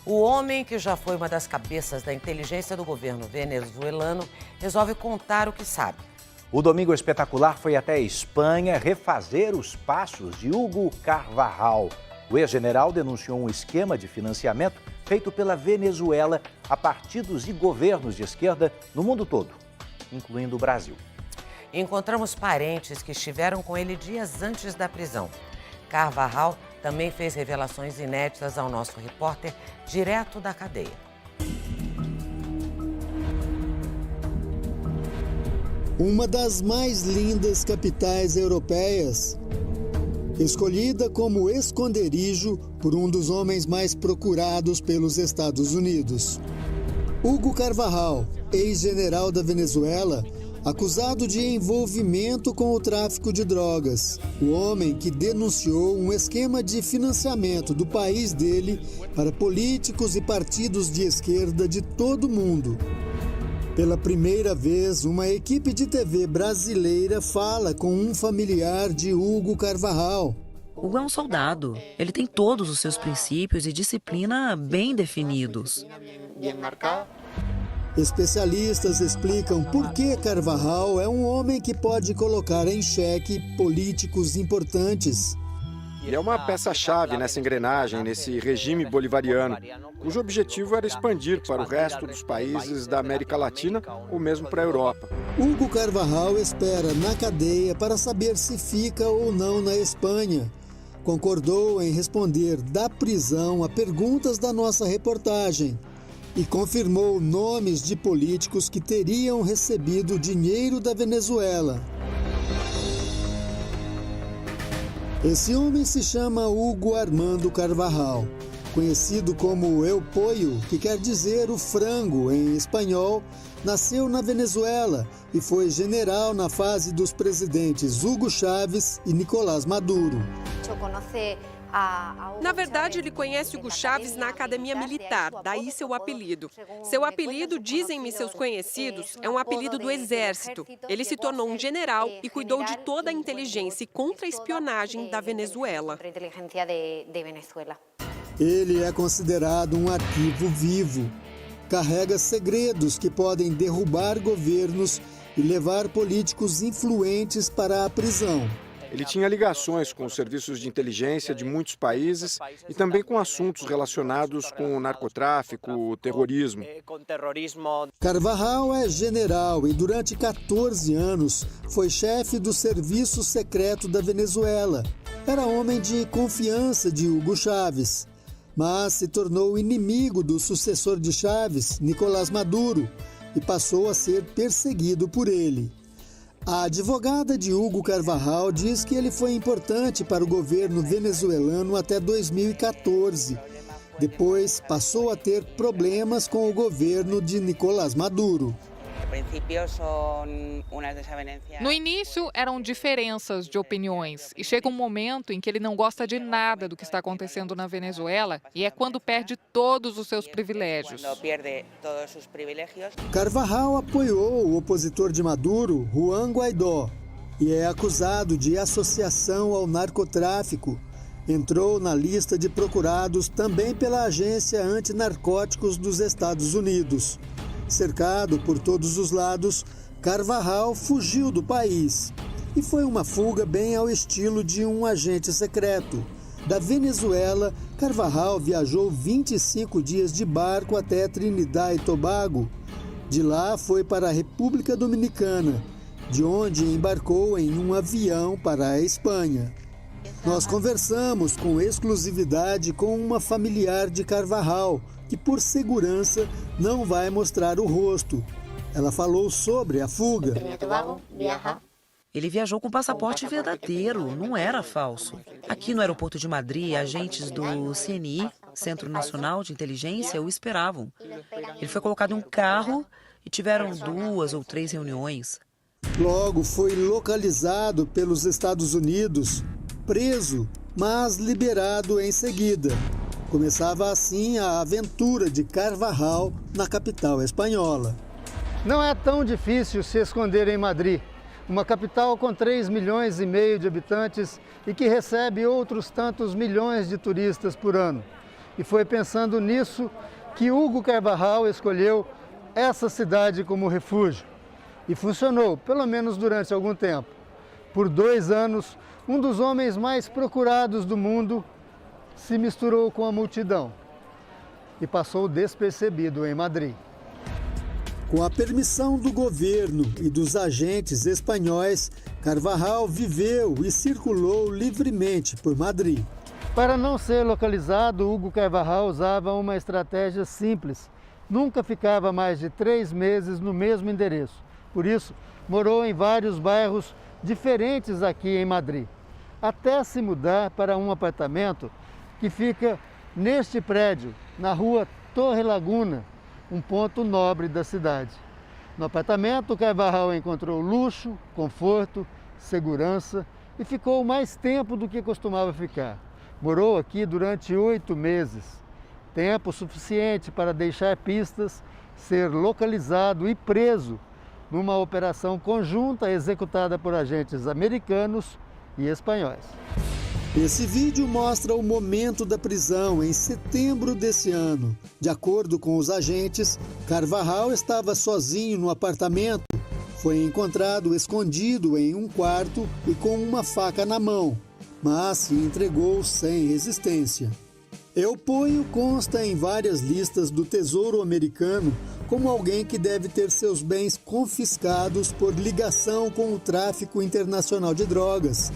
O homem, que já foi uma das cabeças da inteligência do governo venezuelano, resolve contar o que sabe. O Domingo Espetacular foi até a Espanha refazer os passos de Hugo Carvajal. O ex-general denunciou um esquema de financiamento feito pela Venezuela a partidos e governos de esquerda no mundo todo, incluindo o Brasil. Encontramos parentes que estiveram com ele dias antes da prisão. Carvajal também fez revelações inéditas ao nosso repórter direto da cadeia. Uma das mais lindas capitais europeias, escolhida como esconderijo por um dos homens mais procurados pelos Estados Unidos. Hugo Carvajal, ex-general da Venezuela, acusado de envolvimento com o tráfico de drogas. O homem que denunciou um esquema de financiamento do país dele para políticos e partidos de esquerda de todo o mundo. Pela primeira vez, uma equipe de TV brasileira fala com um familiar de Hugo Carvajal. Hugo é um soldado. Ele tem todos os seus princípios e disciplina bem definidos. Especialistas explicam por que Carvajal é um homem que pode colocar em xeque políticos importantes. Ele é uma peça-chave nessa engrenagem, nesse regime bolivariano, cujo objetivo era expandir para o resto dos países da América Latina ou mesmo para a Europa. Hugo Carvajal espera na cadeia para saber se fica ou não na Espanha. Concordou em responder da prisão a perguntas da nossa reportagem e confirmou nomes de políticos que teriam recebido dinheiro da Venezuela. Esse homem se chama Hugo Armando Carvajal, conhecido como El Pollo, que quer dizer o frango em espanhol. Nasceu na Venezuela e foi general na fase dos presidentes Hugo Chávez e Nicolás Maduro. Na verdade, ele conhece Hugo Chávez na Academia Militar, daí seu apelido. Seu apelido, dizem-me seus conhecidos, é um apelido do Exército. Ele se tornou um general e cuidou de toda a inteligência e contra-espionagem da Venezuela. Ele é considerado um arquivo vivo. Carrega segredos que podem derrubar governos e levar políticos influentes para a prisão. Ele tinha ligações com os serviços de inteligência de muitos países e também com assuntos relacionados com o narcotráfico, o terrorismo. Carvajal é general e durante 14 anos foi chefe do Serviço Secreto da Venezuela. Era homem de confiança de Hugo Chávez, mas se tornou inimigo do sucessor de Chávez, Nicolás Maduro, e passou a ser perseguido por ele. A advogada de Hugo Carvajal diz que ele foi importante para o governo venezuelano até 2014. Depois, passou a ter problemas com o governo de Nicolás Maduro. No início, eram diferenças de opiniões e chega um momento em que ele não gosta de nada do que está acontecendo na Venezuela e é quando perde todos os seus privilégios. Carvajal apoiou o opositor de Maduro, Juan Guaidó, e é acusado de associação ao narcotráfico. Entrou na lista de procurados também pela Agência Antinarcóticos dos Estados Unidos. Cercado por todos os lados, Carvajal fugiu do país. E foi uma fuga bem ao estilo de um agente secreto. Da Venezuela, Carvajal viajou 25 dias de barco até Trinidad e Tobago. De lá foi para a República Dominicana, de onde embarcou em um avião para a Espanha. Nós conversamos com exclusividade com uma familiar de Carvajal, que por segurança não vai mostrar o rosto. Ela falou sobre a fuga. Ele viajou com passaporte verdadeiro, não era falso. Aqui no aeroporto de Madrid, agentes do CNI, Centro Nacional de Inteligência, o esperavam. Ele foi colocado em um carro e tiveram 2 ou 3 reuniões. Logo foi localizado pelos Estados Unidos, preso, mas liberado em seguida. Começava assim a aventura de Carvajal na capital espanhola. Não é tão difícil se esconder em Madrid, uma capital com 3,5 milhões de habitantes e que recebe outros tantos milhões de turistas por ano. E foi pensando nisso que Hugo Carvajal escolheu essa cidade como refúgio. E funcionou, pelo menos durante algum tempo. Por 2 anos, um dos homens mais procurados do mundo se misturou com a multidão e passou despercebido em Madrid. Com a permissão do governo e dos agentes espanhóis, Carvajal viveu e circulou livremente por Madrid. Para não ser localizado, Hugo Carvajal usava uma estratégia simples. Nunca ficava mais de 3 meses no mesmo endereço. Por isso, morou em vários bairros diferentes aqui em Madrid, até se mudar para um apartamento que fica neste prédio, na rua Torre Laguna, um ponto nobre da cidade. No apartamento, Carvajal encontrou luxo, conforto, segurança e ficou mais tempo do que costumava ficar. Morou aqui durante 8 meses, tempo suficiente para deixar pistas, ser localizado e preso numa operação conjunta executada por agentes americanos e espanhóis. Esse vídeo mostra o momento da prisão em setembro desse ano. De acordo com os agentes, Carvajal estava sozinho no apartamento. Foi encontrado escondido em um quarto e com uma faca na mão, mas se entregou sem resistência. El Pollo consta em várias listas do Tesouro Americano como alguém que deve ter seus bens confiscados por ligação com o tráfico internacional de drogas.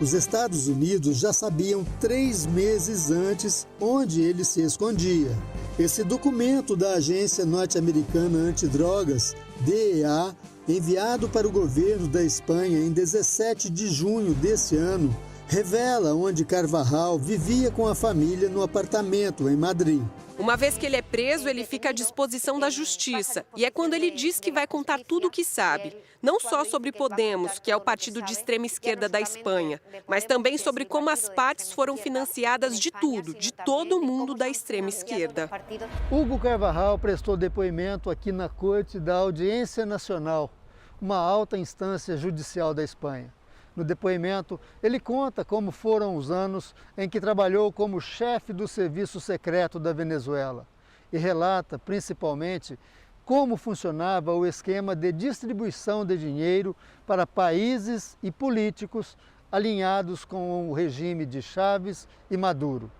Os Estados Unidos já sabiam 3 meses antes onde ele se escondia. Esse documento da Agência Norte-Americana Antidrogas, DEA, enviado para o governo da Espanha em 17 de junho desse ano, revela onde Carvajal vivia com a família no apartamento em Madrid. Uma vez que ele é preso, ele fica à disposição da justiça. E é quando ele diz que vai contar tudo o que sabe. Não só sobre Podemos, que é o partido de extrema esquerda da Espanha, mas também sobre como as partes foram financiadas de tudo, de todo mundo da extrema esquerda. Hugo Carvajal prestou depoimento aqui na Corte da Audiência Nacional, uma alta instância judicial da Espanha. No depoimento, ele conta como foram os anos em que trabalhou como chefe do serviço secreto da Venezuela e relata, principalmente, como funcionava o esquema de distribuição de dinheiro para países e políticos alinhados com o regime de Chávez e Maduro.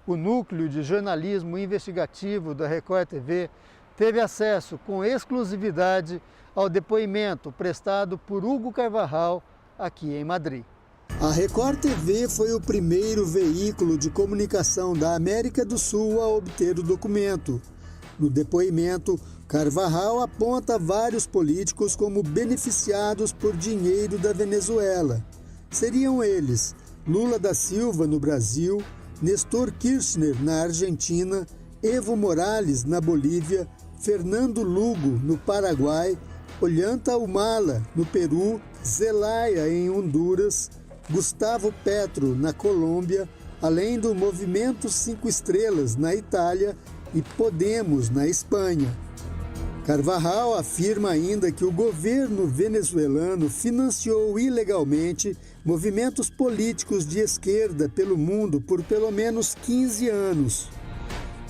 O núcleo de jornalismo investigativo da Record TV teve acesso com exclusividade ao depoimento prestado por Hugo Carvajal aqui em Madrid. A Record TV foi o primeiro veículo de comunicação da América do Sul a obter o documento. No depoimento, Carvajal aponta vários políticos como beneficiados por dinheiro da Venezuela. Seriam eles Lula da Silva no Brasil, Néstor Kirchner na Argentina, Evo Morales na Bolívia, Fernando Lugo no Paraguai, Ollanta Humala no Peru, Zelaya em Honduras, Gustavo Petro na Colômbia, além do Movimento 5 Estrelas na Itália e Podemos na Espanha. Carvajal afirma ainda que o governo venezuelano financiou ilegalmente movimentos políticos de esquerda pelo mundo por pelo menos 15 anos.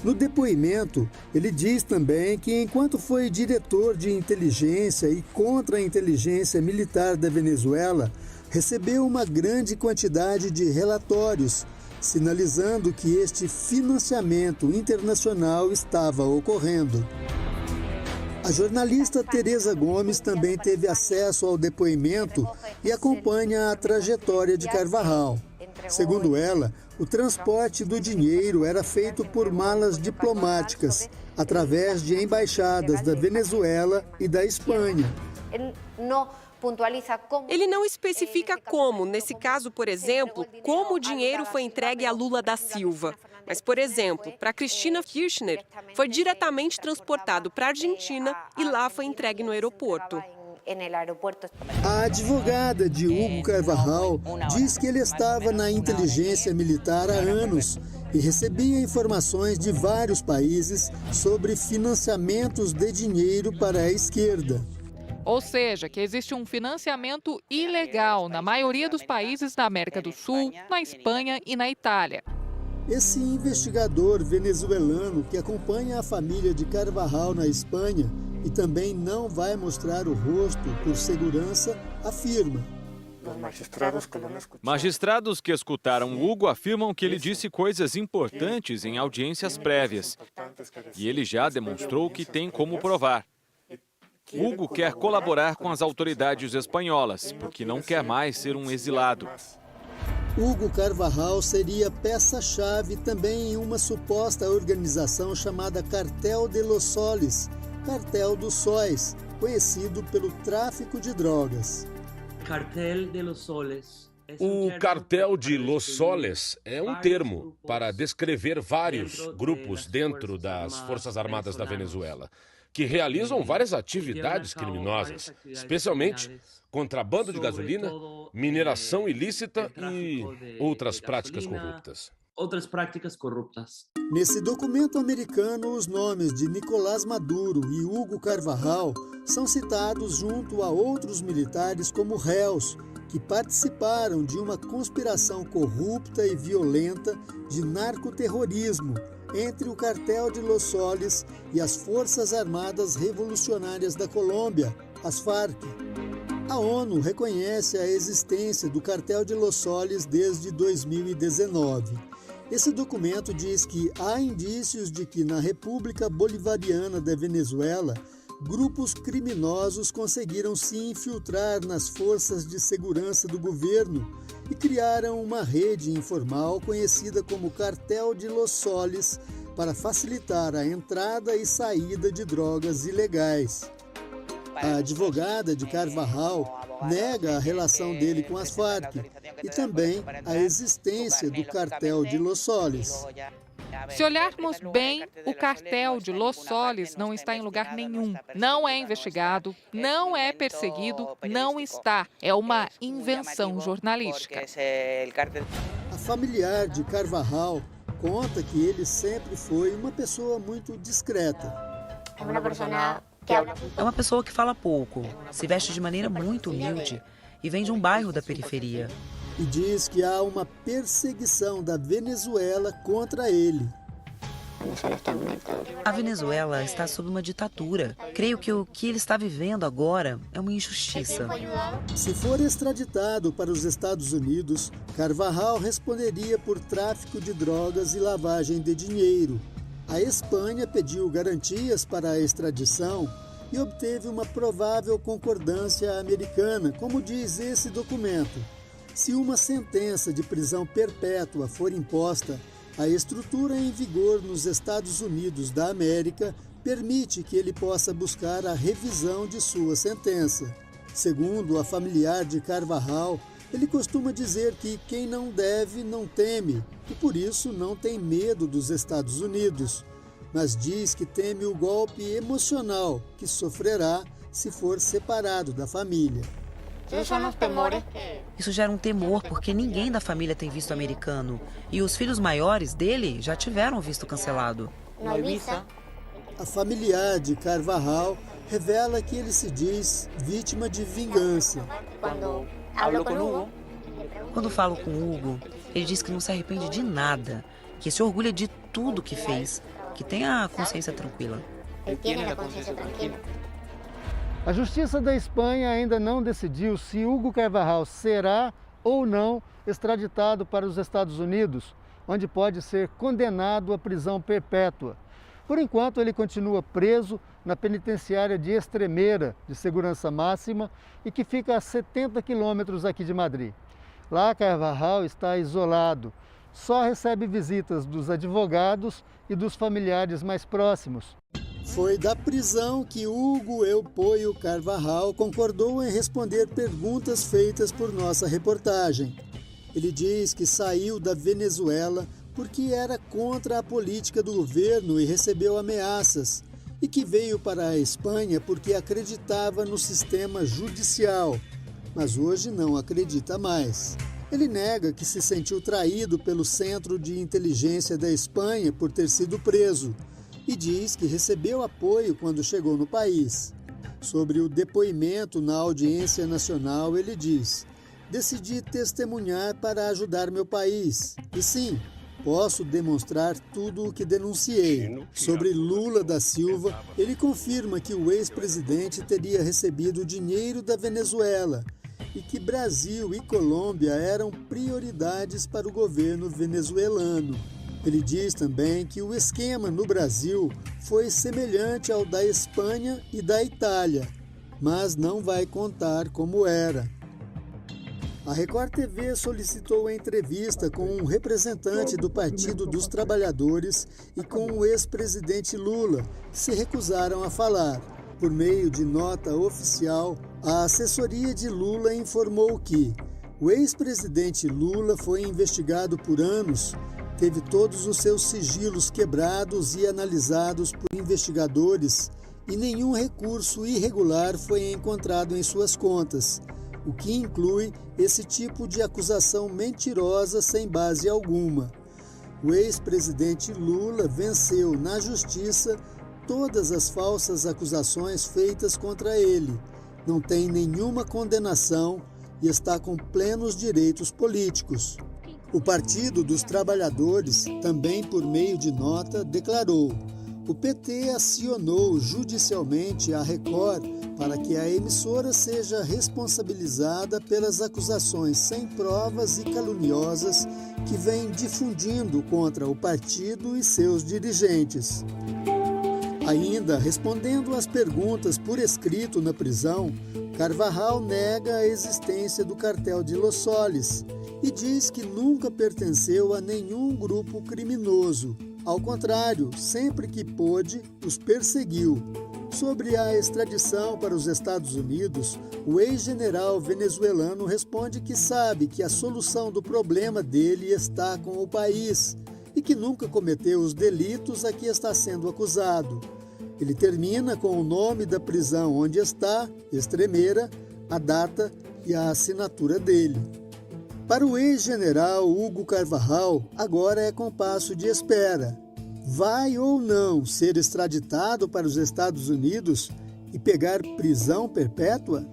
No depoimento, ele diz também que enquanto foi diretor de inteligência e contra-inteligência militar da Venezuela, recebeu uma grande quantidade de relatórios, sinalizando que este financiamento internacional estava ocorrendo. A jornalista Teresa Gomes também teve acesso ao depoimento e acompanha a trajetória de Carvajal. Segundo ela, o transporte do dinheiro era feito por malas diplomáticas, através de embaixadas da Venezuela e da Espanha. Ele não especifica como, nesse caso, por exemplo, como o dinheiro foi entregue a Lula da Silva. Mas, por exemplo, para Cristina Kirchner, foi diretamente transportado para a Argentina e lá foi entregue no aeroporto. A advogada de Hugo Carvajal diz que ele estava na inteligência militar há anos e recebia informações de vários países sobre financiamentos de dinheiro para a esquerda. Ou seja, que existe um financiamento ilegal na maioria dos países da América do Sul, na Espanha e na Itália. Esse investigador venezuelano que acompanha a família de Carvajal na Espanha e também não vai mostrar o rosto por segurança, afirma: Magistrados que escutaram Hugo afirmam que ele disse coisas importantes em audiências prévias. E ele já demonstrou que tem como provar. Hugo quer colaborar com as autoridades espanholas, porque não quer mais ser um exilado. Hugo Carvajal seria peça-chave também em uma suposta organização chamada Cartel de los Soles, Cartel dos Sóis, conhecido pelo tráfico de drogas. O Cartel de Los Soles é um termo para descrever vários grupos dentro das Forças Armadas da Venezuela, que realizam várias atividades criminosas, especialmente contrabando de gasolina, mineração ilícita e outras práticas corruptas. Nesse documento americano, os nomes de Nicolás Maduro e Hugo Carvajal são citados junto a outros militares como réus, que participaram de uma conspiração corrupta e violenta de narcoterrorismo entre o Cartel de Los Soles e as Forças Armadas Revolucionárias da Colômbia, as FARC. A ONU reconhece a existência do Cartel de Los Soles desde 2019. Esse documento diz que há indícios de que na República Bolivariana da Venezuela, grupos criminosos conseguiram se infiltrar nas forças de segurança do governo e criaram uma rede informal conhecida como Cartel de Los Soles para facilitar a entrada e saída de drogas ilegais. A advogada de Carvajal nega a relação dele com as Farc e também a existência do Cartel de Los Soles. Se olharmos bem, o cartel de Los Soles não está em lugar nenhum. Não é investigado, não é perseguido, não está. É uma invenção jornalística. A familiar de Carvajal conta que ele sempre foi uma pessoa muito discreta. É uma pessoa que fala pouco, se veste de maneira muito humilde e vem de um bairro da periferia. E diz que há uma perseguição da Venezuela contra ele. A Venezuela está sob uma ditadura. Creio que o que ele está vivendo agora é uma injustiça. Se for extraditado para os Estados Unidos, Carvajal responderia por tráfico de drogas e lavagem de dinheiro. A Espanha pediu garantias para a extradição e obteve uma provável concordância americana, como diz esse documento. Se uma sentença de prisão perpétua for imposta, a estrutura em vigor nos Estados Unidos da América permite que ele possa buscar a revisão de sua sentença. Segundo a familiar de Carvajal, ele costuma dizer que quem não deve não teme e por isso não tem medo dos Estados Unidos, mas diz que teme o golpe emocional que sofrerá se for separado da família. Isso gera um temor porque ninguém da família tem visto americano e os filhos maiores dele já tiveram visto cancelado. A familiar de Carvajal revela que ele se diz vítima de vingança. Quando falo com Hugo, ele diz que não se arrepende de nada, que se orgulha de tudo que fez, que tem a consciência tranquila. A Justiça da Espanha ainda não decidiu se Hugo Carvajal será ou não extraditado para os Estados Unidos, onde pode ser condenado à prisão perpétua. Por enquanto, ele continua preso na penitenciária de Extremeira, de segurança máxima, e que fica a 70 quilômetros aqui de Madrid. Lá, Carvajal está isolado, só recebe visitas dos advogados e dos familiares mais próximos. Foi da prisão que Hugo Eupóio Carvajal concordou em responder perguntas feitas por nossa reportagem. Ele diz que saiu da Venezuela porque era contra a política do governo e recebeu ameaças, e que veio para a Espanha porque acreditava no sistema judicial, mas hoje não acredita mais. Ele nega que se sentiu traído pelo Centro de Inteligência da Espanha por ter sido preso e diz que recebeu apoio quando chegou no país. Sobre o depoimento na audiência nacional, ele diz: decidi testemunhar para ajudar meu país. E sim, posso demonstrar tudo o que denunciei. Sobre Lula da Silva, ele confirma que o ex-presidente teria recebido dinheiro da Venezuela e que Brasil e Colômbia eram prioridades para o governo venezuelano. Ele diz também que o esquema no Brasil foi semelhante ao da Espanha e da Itália, mas não vai contar como era. A Record TV solicitou a entrevista com um representante do Partido dos Trabalhadores e com o ex-presidente Lula, que se recusaram a falar. Por meio de nota oficial, a assessoria de Lula informou que o ex-presidente Lula foi investigado por anos, teve todos os seus sigilos quebrados e analisados por investigadores e nenhum recurso irregular foi encontrado em suas contas, o que inclui esse tipo de acusação mentirosa sem base alguma. O ex-presidente Lula venceu na justiça todas as falsas acusações feitas contra ele, não tem nenhuma condenação e está com plenos direitos políticos. O Partido dos Trabalhadores, também por meio de nota, declarou: o PT acionou judicialmente a Record para que a emissora seja responsabilizada pelas acusações sem provas e caluniosas que vem difundindo contra o partido e seus dirigentes. Ainda respondendo às perguntas por escrito na prisão, Carvajal nega a existência do cartel de Los Soles e diz que nunca pertenceu a nenhum grupo criminoso. Ao contrário, sempre que pôde, os perseguiu. Sobre a extradição para os Estados Unidos, o ex-general venezuelano responde que sabe que a solução do problema dele está com o país e que nunca cometeu os delitos a que está sendo acusado. Ele termina com o nome da prisão onde está, Extremeira, a data e a assinatura dele. Para o ex-general Hugo Carvajal, agora é compasso de espera. Vai ou não ser extraditado para os Estados Unidos e pegar prisão perpétua?